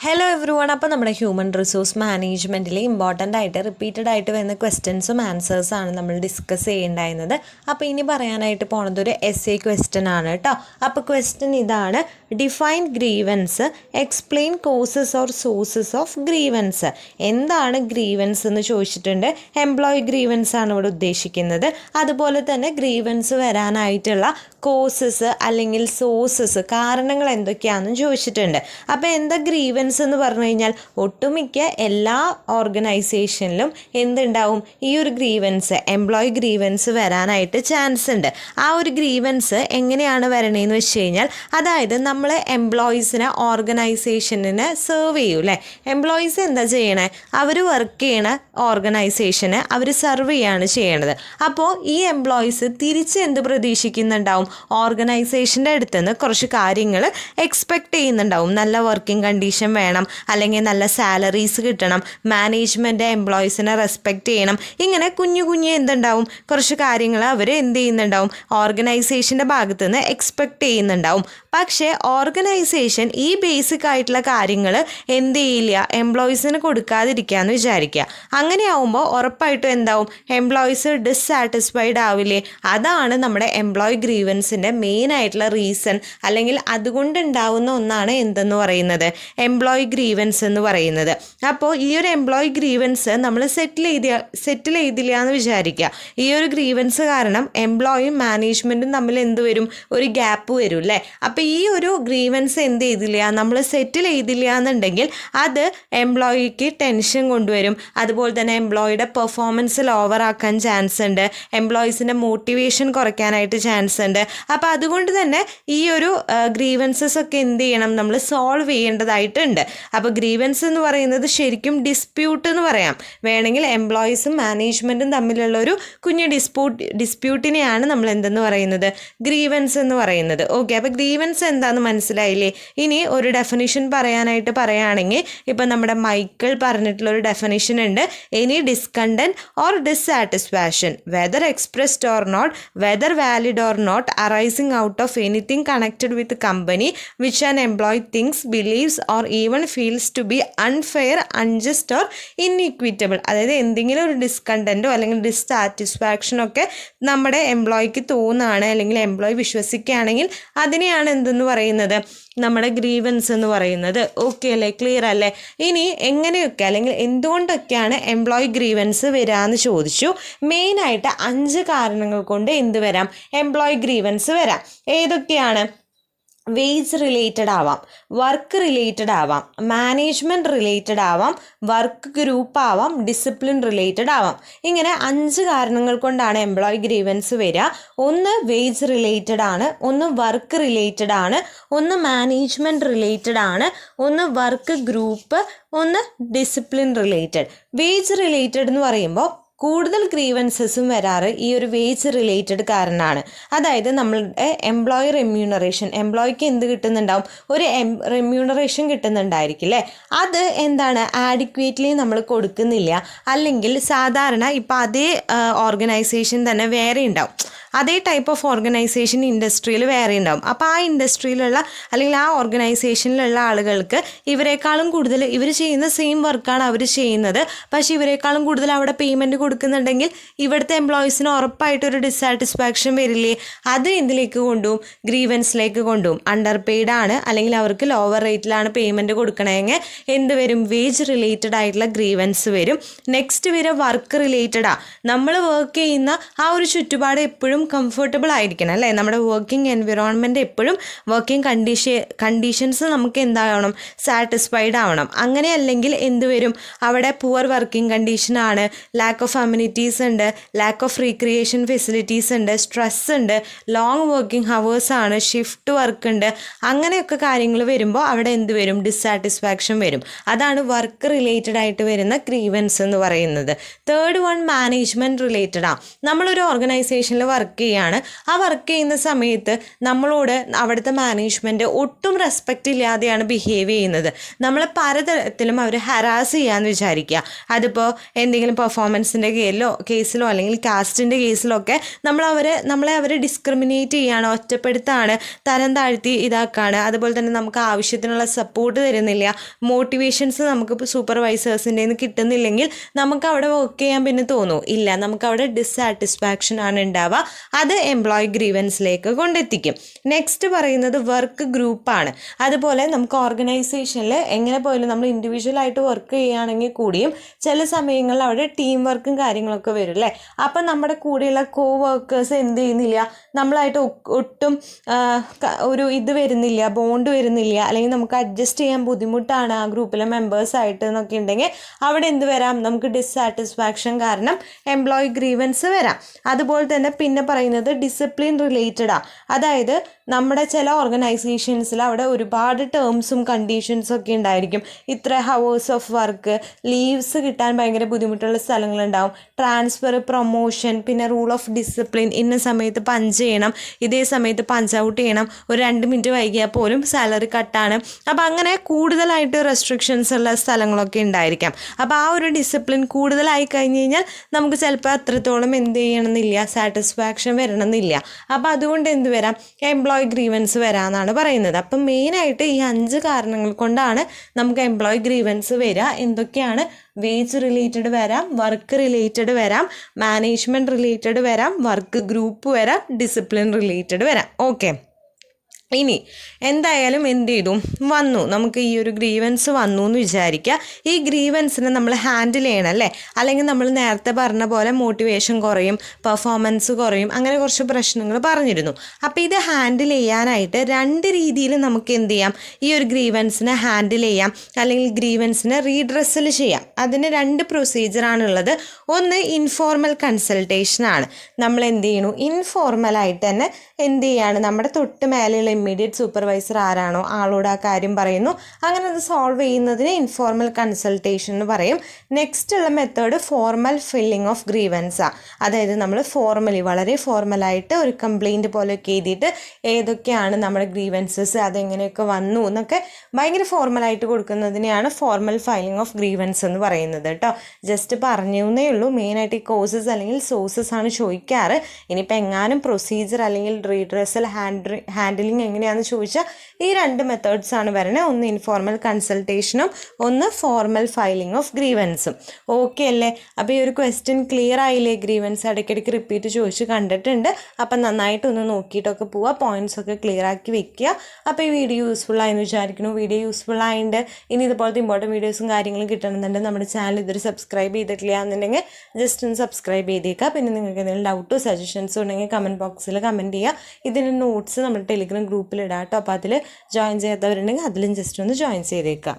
Hello every one. അപ്പോൾ നമ്മുടെ human resource മാനേജ്മെൻറ്റിൽ important ആയിട്ട് റിപ്പീറ്റഡ് ആയിട്ട് വരുന്ന ക്വസ്റ്റ്യൻസും ആൻസേഴ്സാണ് നമ്മൾ ഡിസ്കസ് ചെയ്യേണ്ടായിരുന്നത്. അപ്പോൾ ഇനി പറയാനായിട്ട് പോണത് ഒരു എസ്എ ക്വസ്റ്റ്യൻ ആണ് കേട്ടോ. അപ്പോൾ ക്വസ്റ്റ്യൻ ഇതാണ്: define grievance, explain causes or sources of grievance. എന്താണ് ഗ്രീവൻസ് എന്ന് ചോദിച്ചിട്ടുണ്ട്. എംപ്ലോയി ഗ്രീവൻസ് ആണ് ഇവിടെ ഉദ്ദേശിക്കുന്നത്. അതുപോലെ തന്നെ ഗ്രീവൻസ് വരാനായിട്ടുള്ള കോസസ് അല്ലെങ്കിൽ സോഴ്സസ്, കാരണങ്ങൾ എന്തൊക്കെയാണെന്ന് ചോദിച്ചിട്ടുണ്ട്. അപ്പോൾ എന്താ ഗ്രീവൻസ് എന്ന് പറഞ്ഞു കഴിഞ്ഞാൽ ഒട്ടുമിക്ക എല്ലാ ഓർഗനൈസേഷനിലും എന്തുണ്ടാവും, ഈ ഒരു ഗ്രീവൻസ്, എംപ്ലോയി ഗ്രീവൻസ് വരാനായിട്ട് ചാൻസ് ഉണ്ട്. ആ ഒരു ഗ്രീവൻസ് എങ്ങനെയാണ് വരണേന്ന് വെച്ച് കഴിഞ്ഞാൽ, അതായത് നമ്മൾ എംപ്ലോയീസിനെ ഓർഗനൈസേഷനിനെ സെർവ് ചെയ്യും അല്ലേ. എംപ്ലോയീസ് എന്താ ചെയ്യണേ, അവർ വർക്ക് ചെയ്യണ ഓർഗനൈസേഷനെ അവർ സെർവ് ചെയ്യാണ് ചെയ്യണത്. അപ്പോൾ ഈ എംപ്ലോയീസ് തിരിച്ച് എന്ത് പ്രതീക്ഷിക്കുന്നുണ്ടാവും, ഓർഗനൈസേഷൻ്റെ അടുത്ത് നിന്ന് കുറച്ച് കാര്യങ്ങൾ എക്സ്പെക്റ്റ് ചെയ്യുന്നുണ്ടാവും. നല്ല വർക്കിംഗ് കണ്ടീഷൻ വേണം, അല്ലെങ്കിൽ നല്ല സാലറീസ് കിട്ടണം, മാനേജ്മെൻറ്റ് എംപ്ലോയീസിനെ റെസ്പെക്റ്റ് ചെയ്യണം. ഇങ്ങനെ കുഞ്ഞു എന്തുണ്ടാവും, കുറച്ച് കാര്യങ്ങൾ അവർ എന്ത് ചെയ്യുന്നുണ്ടാവും, ഓർഗനൈസേഷൻ്റെ ഭാഗത്തു നിന്ന് എക്സ്പെക്റ്റ് ചെയ്യുന്നുണ്ടാവും. പക്ഷേ ഓർഗനൈസേഷൻ ഈ ബേസിക് ആയിട്ടുള്ള കാര്യങ്ങൾ എന്ത് ചെയ്യില്ല, എംപ്ലോയീസിന് കൊടുക്കാതിരിക്കുകയെന്ന് വിചാരിക്കുക. അങ്ങനെയാവുമ്പോൾ ഉറപ്പായിട്ടും എന്താവും, എംപ്ലോയീസ് ഡിസ്സാറ്റിസ്ഫൈഡ് ആവില്ലേ. അതാണ് നമ്മുടെ എംപ്ലോയി ഗ്രീവൻസിൻ്റെ മെയിൻ ആയിട്ടുള്ള റീസൺ, അല്ലെങ്കിൽ അതുകൊണ്ടുണ്ടാവുന്ന ഒന്നാണ് എന്തെന്ന് പറയുന്നത്, എംപ്ലോയി ഗ്രീവൻസ് എന്ന് പറയുന്നത്. അപ്പോൾ ഈ ഒരു എംപ്ലോയി ഗ്രീവൻസ് നമ്മൾ സെറ്റിൽ ചെയ്തില്ല എന്ന് വിചാരിക്കുക. ഈ ഒരു ഗ്രീവൻസ് കാരണം എംപ്ലോയിയും മാനേജ്മെൻറ്റും തമ്മിൽ എന്ത് വരും, ഒരു ഗ്യാപ്പ് വരും അല്ലേ. അപ്പോൾ ഈ ഒരു ഗ്രീവൻസ് എന്ത് ചെയ്തില്ല, നമ്മൾ സെറ്റിൽ ചെയ്തില്ല എന്നുണ്ടെങ്കിൽ അത് എംപ്ലോയിക്ക് ടെൻഷൻ കൊണ്ടുവരും. അതുപോലെ തന്നെ എംപ്ലോയിയുടെ പെർഫോമൻസിൽ ഓവറാക്കാൻ ചാൻസ് ഉണ്ട്, എംപ്ലോയീസിൻ്റെ മോട്ടിവേഷൻ കുറയ്ക്കാനായിട്ട് ചാൻസ് ഉണ്ട്. അപ്പോൾ അതുകൊണ്ട് തന്നെ ഈ ഒരു ഗ്രീവൻസസ് ഒക്കെ എന്ത് ചെയ്യണം, നമ്മൾ സോൾവ് ചെയ്യേണ്ടതായിട്ടുണ്ട്. അപ്പോൾ ഗ്രീവൻസ് എന്ന് പറയുന്നത് ശരിക്കും ഡിസ്പ്യൂട്ട് എന്ന് പറയാം. വേണമെങ്കിൽ എംപ്ലോയീസും മാനേജ്മെൻറ്റും തമ്മിലുള്ള ഒരു കുഞ്ഞു ഡിസ്പ്യൂട്ടിനെയാണ് നമ്മൾ എന്തെന്ന് പറയുന്നത്, ഗ്രീവൻസ് എന്ന് പറയുന്നത്. ഓക്കെ, അപ്പോൾ ഗ്രീവൻസ് എന്താണെന്ന് മനസ്സിലായില്ലേ. ഇനി ഒരു ഡെഫിനിഷൻ പറയാനായിട്ട് പറയുകയാണെങ്കിൽ, ഇപ്പം നമ്മുടെ മൈക്കിൾ പറഞ്ഞിട്ടുള്ളൊരു ഡെഫിനിഷൻ ഉണ്ട്: any discontent or dissatisfaction whether expressed or not, whether valid or not, arising out of anything connected with company which an employee thinks, believes or even feels to be unfair, unjust or inequitable. അതായത് എന്തെങ്കിലും ഒരു ഡിസ്കണ്ടൻറ്റോ അല്ലെങ്കിൽ ഡിസ്സാറ്റിസ്ഫാക്ഷനോ ഒക്കെ നമ്മുടെ എംപ്ലോയിക്ക് തോന്നുകയാണ്, അല്ലെങ്കിൽ employee വിശ്വസിക്കുകയാണെങ്കിൽ അതിനെയാണ് എന്തെന്ന് പറയുന്നത്, നമ്മുടെ ഗ്രീവൻസ് എന്ന് പറയുന്നത്. ഓക്കെ അല്ലേ, ക്ലിയർ അല്ലേ. ഇനി എങ്ങനെയൊക്കെ അല്ലെങ്കിൽ എന്തുകൊണ്ടൊക്കെയാണ് എംപ്ലോയി ഗ്രീവൻസ് വരാമെന്ന് ചോദിച്ചു. മെയിനായിട്ട് 5 കാരണങ്ങൾ കൊണ്ട് എന്ത് വരാം, എംപ്ലോയി ഗ്രീവൻസ് വരാം. ഏതൊക്കെയാണ്? വേജ് റിലേറ്റഡ് ആവാം, വർക്ക് റിലേറ്റഡ് ആവാം, മാനേജ്മെൻറ്റ് റിലേറ്റഡ് ആവാം, വർക്ക് ഗ്രൂപ്പ് ആവാം, ഡിസിപ്ലിൻ റിലേറ്റഡ് ആവാം. ഇങ്ങനെ 5 കാരണങ്ങൾ കൊണ്ടാണ് എംപ്ലോയി ഗ്രീവൻസ് വരിക. ഒന്ന് വേജ് റിലേറ്റഡ് ആണ്, ഒന്ന് വർക്ക് റിലേറ്റഡ് ആണ്, ഒന്ന് മാനേജ്മെൻറ്റ് റിലേറ്റഡ് ആണ്, ഒന്ന് വർക്ക് ഗ്രൂപ്പ്, ഒന്ന് ഡിസിപ്ലിൻ റിലേറ്റഡ്. വേജ് റിലേറ്റഡ് എന്ന് പറയുമ്പോൾ കൂടുതൽ ഗ്രീവൻസസും വരാറ് ഈ ഒരു വേജ് റിലേറ്റഡ് കാരണമാണ്. അതായത് നമ്മളുടെ എംപ്ലോയി റെമ്യൂണറേഷൻ, എംപ്ലോയിക്ക് എന്ത് കിട്ടുന്നുണ്ടാവും, ഒരു റെമ്യൂണറേഷൻ കിട്ടുന്നുണ്ടായിരിക്കും അല്ലേ. അത് എന്താണ്, ആഡിക്വേറ്റ്ലി നമ്മൾ കൊടുക്കുന്നില്ല. അല്ലെങ്കിൽ സാധാരണ ഇപ്പം അതേ ഓർഗനൈസേഷൻ തന്നെ വേറെ ഉണ്ടാവും, അതേ ടൈപ്പ് ഓഫ് ഓർഗനൈസേഷൻ ഇൻഡസ്ട്രിയിൽ വേറെ ഉണ്ടാവും. അപ്പോൾ ആ ഇൻഡസ്ട്രിയിലുള്ള അല്ലെങ്കിൽ ആ ഓർഗനൈസേഷനിലുള്ള ആളുകൾക്ക് ഇവരെക്കാളും കൂടുതൽ, ഇവർ ചെയ്യുന്ന സെയിം വർക്കാണ് അവർ ചെയ്യുന്നത്, പക്ഷേ ഇവരെക്കാളും കൂടുതൽ അവിടെ പേയ്മെൻറ്റ് കൊടുക്കുന്നുണ്ടെങ്കിൽ ഇവിടുത്തെ എംപ്ലോയീസിന് ഉറപ്പായിട്ടൊരു ഡിസ്സാറ്റിസ്ഫാക്ഷൻ വരില്ലേ. അത് എന്തിലേക്ക് കൊണ്ടുപോകും, ഗ്രീവൻസിലേക്ക് കൊണ്ടുപോകും. അണ്ടർ പെയ്ഡ് ആണ്, അല്ലെങ്കിൽ അവർക്ക് ലോവർ റേറ്റിലാണ് പേയ്മെൻറ്റ് കൊടുക്കണമെങ്കിൽ എന്ത് വരും, വേജ് റിലേറ്റഡ് ആയിട്ടുള്ള ഗ്രീവൻസ് വരും. നെക്സ്റ്റ് വരെ വർക്ക് റിലേറ്റഡാണ്. നമ്മൾ വർക്ക് ചെയ്യുന്ന ആ ഒരു ചുറ്റുപാട് എപ്പോഴും കംഫർട്ടബിൾ ആയിരിക്കണം അല്ലേ. നമ്മുടെ വർക്കിംഗ് എൻവിറോൺമെൻറ്റ് എപ്പോഴും, വർക്കിംഗ് കണ്ടീഷൻസ് നമുക്ക് എന്താവണം, സാറ്റിസ്ഫൈഡ് ആവണം. അങ്ങനെ അല്ലെങ്കിൽ എന്ത് വരും, അവിടെ പുവർ വർക്കിംഗ് കണ്ടീഷനാണ്, ലാക്ക് ഓഫ് അമ്യൂണിറ്റീസ് ഉണ്ട്, ലാക്ക് ഓഫ് റീക്രിയേഷൻ ഫെസിലിറ്റീസ് ഉണ്ട്, സ്ട്രെസ് ഉണ്ട്, ലോങ് വർക്കിംഗ് ഹവേഴ്സ് ആണ്, ഷിഫ്റ്റ് വർക്ക് ഉണ്ട്. അങ്ങനെയൊക്കെ കാര്യങ്ങൾ വരുമ്പോൾ അവിടെ എന്ത് വരും, ഡിസ്സാറ്റിസ്ഫാക്ഷൻ വരും. അതാണ് വർക്ക് റിലേറ്റഡ് ആയിട്ട് വരുന്ന ഗ്രീവൻസ് എന്ന് പറയുന്നത്. തേർഡ് വൺ മാനേജ്മെൻറ്റ് റിലേറ്റഡാണ്. നമ്മളൊരു ഓർഗനൈസേഷനിൽ വർക്ക് വർക്ക് ചെയ്യുകയാണ്. ആ വർക്ക് ചെയ്യുന്ന സമയത്ത് നമ്മളോട് അവിടുത്തെ മാനേജ്മെൻറ്റ് ഒട്ടും റെസ്പെക്റ്റ് ഇല്ലാതെയാണ് ബിഹേവ് ചെയ്യുന്നത്. നമ്മളെ പലതരത്തിലും അവർ ഹരാസ് ചെയ്യാമെന്ന് വിചാരിക്കുക. അതിപ്പോൾ എന്തെങ്കിലും പെർഫോമൻസിൻ്റെ കേസിലോ അല്ലെങ്കിൽ കാസ്റ്റിൻ്റെ കേസിലോ ഒക്കെ നമ്മളെ അവർ ഡിസ്ക്രിമിനേറ്റ് ചെയ്യുകയാണ്, ഒറ്റപ്പെടുത്താണ്, തരം താഴ്ത്തി ഇതാക്കാണ്. അതുപോലെ തന്നെ നമുക്ക് ആവശ്യത്തിനുള്ള സപ്പോർട്ട് തരുന്നില്ല. മോട്ടിവേഷൻസ് നമുക്ക് സൂപ്പർവൈസേഴ്സിൻ്റെ നിന്ന് കിട്ടുന്നില്ലെങ്കിൽ നമുക്ക് അവിടെ വർക്ക് ചെയ്യാൻ പിന്നെ തോന്നും ഇല്ല, നമുക്കവിടെ ഡിസ്സാറ്റിസ്ഫാക്ഷൻ ആണ് ഉണ്ടാവുക. അത് എംപ്ലോയി ഗ്രീവൻസിലേക്ക് കൊണ്ടെത്തിക്കും. നെക്സ്റ്റ് പറയുന്നത് വർക്ക് ഗ്രൂപ്പാണ്. അതുപോലെ നമുക്ക് ഓർഗനൈസേഷനിൽ എങ്ങനെ പോയാലും നമ്മൾ ഇൻഡിവിജ്വലായിട്ട് വർക്ക് ചെയ്യുകയാണെങ്കിൽ കൂടിയും ചില സമയങ്ങളിൽ അവിടെ ടീം വർക്കും കാര്യങ്ങളൊക്കെ വരും അല്ലേ. അപ്പം നമ്മുടെ കൂടെയുള്ള വർക്കേഴ്സ് എന്ത് ചെയ്യുന്നില്ല, നമ്മളായിട്ട് ഒട്ടും ഒരു ഇത് വരുന്നില്ല, ബോണ്ട് വരുന്നില്ല, അല്ലെങ്കിൽ നമുക്ക് അഡ്ജസ്റ്റ് ചെയ്യാൻ ബുദ്ധിമുട്ടാണ് ആ ഗ്രൂപ്പിലെ മെമ്പേഴ്സായിട്ട് എന്നൊക്കെ ഉണ്ടെങ്കിൽ അവിടെ എന്ത് വരാം, നമുക്ക് ഡിസ്സാറ്റിസ്ഫാക്ഷൻ കാരണം എംപ്ലോയി ഗ്രീവൻസ് വരാം. അതുപോലെ തന്നെ പിന്നെ പറയുന്നത് ഡിസിപ്ലിൻ റിലേറ്റഡാണ്. അതായത് നമ്മുടെ ചില ഓർഗനൈസേഷൻസിൽ അവിടെ ഒരുപാട് ടേംസും കണ്ടീഷൻസും ഒക്കെ ഉണ്ടായിരിക്കും. ഇത്ര ഹവേഴ്സ് ഓഫ് വർക്ക്, ലീവ്സ് കിട്ടാൻ ഭയങ്കര ബുദ്ധിമുട്ടുള്ള സ്ഥലങ്ങളുണ്ടാവും, ട്രാൻസ്ഫർ, പ്രൊമോഷൻ, പിന്നെ റൂൾ ഓഫ് ഡിസിപ്ലിൻ, ഇന്ന സമയത്ത് പഞ്ച് ചെയ്യണം, ഇതേ സമയത്ത് പഞ്ച് ഔട്ട് ചെയ്യണം, ഒരു 2 മിനിറ്റ് വൈകിയാൽ പോലും സാലറി കട്ടാണ്. അപ്പോൾ അങ്ങനെ കൂടുതലായിട്ട് റെസ്ട്രിക്ഷൻസ് ഉള്ള സ്ഥലങ്ങളൊക്കെ ഉണ്ടായിരിക്കാം. അപ്പോൾ ആ ഒരു ഡിസിപ്ലിൻ കൂടുതലായി കഴിഞ്ഞ് കഴിഞ്ഞാൽ നമുക്ക് ചിലപ്പോൾ അത്രത്തോളം എന്ത് ചെയ്യണമെന്നില്ല, സാറ്റിസ്ഫാക്ഷൻ വരണമെന്നില്ല. അപ്പോൾ അതുകൊണ്ട് എന്ത് വരാം, എംപ്ലോയി ഗ്രീവൻസ് വരാമെന്നാണ് പറയുന്നത്. അപ്പം മെയിനായിട്ട് ഈ 5 കാരണങ്ങൾ കൊണ്ടാണ് നമുക്ക് എംപ്ലോയി ഗ്രീവൻസ് വരിക. എന്തൊക്കെയാണ്? വേജ് റിലേറ്റഡ് വരാം, വർക്ക് റിലേറ്റഡ് വരാം, മാനേജ്മെൻറ്റ് റിലേറ്റഡ് വരാം, വർക്ക് ഗ്രൂപ്പ് വരാം, ഡിസിപ്ലിൻ റിലേറ്റഡ് വരാം. ഓക്കെ, ഇനി എന്തായാലും എന്ത് ചെയ്തു വന്നു, നമുക്ക് ഈ ഒരു ഗ്രീവൻസ് വന്നു എന്ന് വിചാരിക്കുക. ഈ ഗ്രീവൻസിനെ നമ്മൾ ഹാൻഡിൽ ചെയ്യണം അല്ലേ. അല്ലെങ്കിൽ നമ്മൾ നേരത്തെ പറഞ്ഞ പോലെ മോട്ടിവേഷൻ കുറയും, പെർഫോമൻസ് കുറയും, അങ്ങനെ കുറച്ച് പ്രശ്നങ്ങൾ പറഞ്ഞിരുന്നു. അപ്പോൾ ഇത് ഹാൻഡിൽ ചെയ്യാനായിട്ട് 2 രീതിയിൽ നമുക്ക് എന്ത് ചെയ്യാം, ഈ ഒരു ഗ്രീവൻസിനെ ഹാൻഡിൽ ചെയ്യാം, അല്ലെങ്കിൽ ഗ്രീവൻസിനെ റീഡ്രസ്സൽ ചെയ്യാം. അതിന് 2 പ്രൊസീജിയറാണുള്ളത്. ഒന്ന് ഇൻഫോർമൽ കൺസൾട്ടേഷനാണ്. നമ്മൾ എന്ത് ചെയ്യണു, ഇൻഫോർമലായിട്ട് തന്നെ എന്ത് ചെയ്യാണ്, നമ്മുടെ തൊട്ട് മേലെയുള്ള ഇമ്മീഡിയറ്റ് സൂപ്പർവൈസർ ആരാണോ ആളോട് ആ കാര്യം പറയുന്നു. അങ്ങനെ അത് സോൾവ് ചെയ്യുന്നതിന് ഇൻഫോർമൽ കൺസൾട്ടേഷൻ എന്ന് പറയും. നെക്സ്റ്റ് ഉള്ള മെത്തേഡ് ഫോർമൽ ഫില്ലിംഗ് ഓഫ് ഗ്രീവൻസാണ്. അതായത് നമ്മൾ വളരെ ഫോർമലായിട്ട് ഒരു കംപ്ലയിൻറ്റ് പോലെയൊക്കെ എഴുതിയിട്ട് ഏതൊക്കെയാണ് നമ്മുടെ ഗ്രീവൻസസ്, അതെങ്ങനെയൊക്കെ വന്നു എന്നൊക്കെ ഭയങ്കര ഫോർമലായിട്ട് കൊടുക്കുന്നതിനെയാണ് ഫോർമൽ ഫയലിംഗ് ഓഫ് ഗ്രീവൻസ് എന്ന് പറയുന്നത് കേട്ടോ. ജസ്റ്റ് പറഞ്ഞേ ഉള്ളൂ. മെയിനായിട്ട് ഈ കോസസ് അല്ലെങ്കിൽ സോഴ്സസ് ആണ് ചോദിക്കാറ്. ഇനിയിപ്പോൾ എങ്ങാനും പ്രൊസീജിയർ അല്ലെങ്കിൽ റീഡ്രസൽ ഹാൻഡിലിംഗ് എങ്ങനെയാണെന്ന് ചോദിച്ചാൽ ഈ 2 മെത്തേഡ്സാണ് വരുന്നത്. ഒന്ന് ഇൻഫോർമൽ കൺസൾട്ടേഷനും ഒന്ന് ഫോർമൽ ഫയലിംഗ് ഓഫ് ഗ്രീവൻസും. ഓക്കെ അല്ലേ? അപ്പോൾ ഈ ഒരു ക്വസ്റ്റ്യൻ ക്ലിയർ ആയില്ലേ? ഗ്രീവൻസ് ഇടയ്ക്കിടയ്ക്ക് റിപ്പീറ്റ് ചോദിച്ച് കണ്ടിട്ടുണ്ട്. അപ്പം നന്നായിട്ടൊന്ന് നോക്കിയിട്ടൊക്കെ പോവുക, പോയിൻറ്റ്സ് ഒക്കെ ക്ലിയർ ആക്കി വെക്കുക. അപ്പോൾ ഈ വീഡിയോ യൂസ്ഫുൾ ആയെന്ന് വിചാരിക്കുന്നു. വീഡിയോ യൂസ്ഫുൾ ആയിട്ട് ഇനി ഇതുപോലത്തെ ഇമ്പോർട്ടൻറ്റ് വീഡിയോസും കാര്യങ്ങളും കിട്ടണമെന്നുണ്ടെങ്കിൽ നമ്മുടെ ചാനൽ ഇതൊരു സബ്സ്ക്രൈബ് ചെയ്തിട്ടില്ല എന്നുണ്ടെങ്കിൽ ജസ്റ്റ് ഒന്ന് സബ്സ്ക്രൈബ് ചെയ്തേക്കുക. പിന്നെ നിങ്ങൾക്ക് എന്തെങ്കിലും ഡൗട്ടോ സജഷൻസോ ഉണ്ടെങ്കിൽ കമൻറ്റ് ബോക്സിൽ കമൻറ്റ് ചെയ്യുക. ഇതിൻ്റെ നോട്ട്സ് നമ്മുടെ ടെലിഗ്രാം ഗ്രൂപ്പിൽ ഇടാം കേട്ടോ. അപ്പോൾ അതിൽ ജോയിൻ ചെയ്യാത്തവരുണ്ടെങ്കിൽ അതിലും ജസ്റ്റ് ഒന്ന് ജോയിൻ ചെയ്തേക്കാം.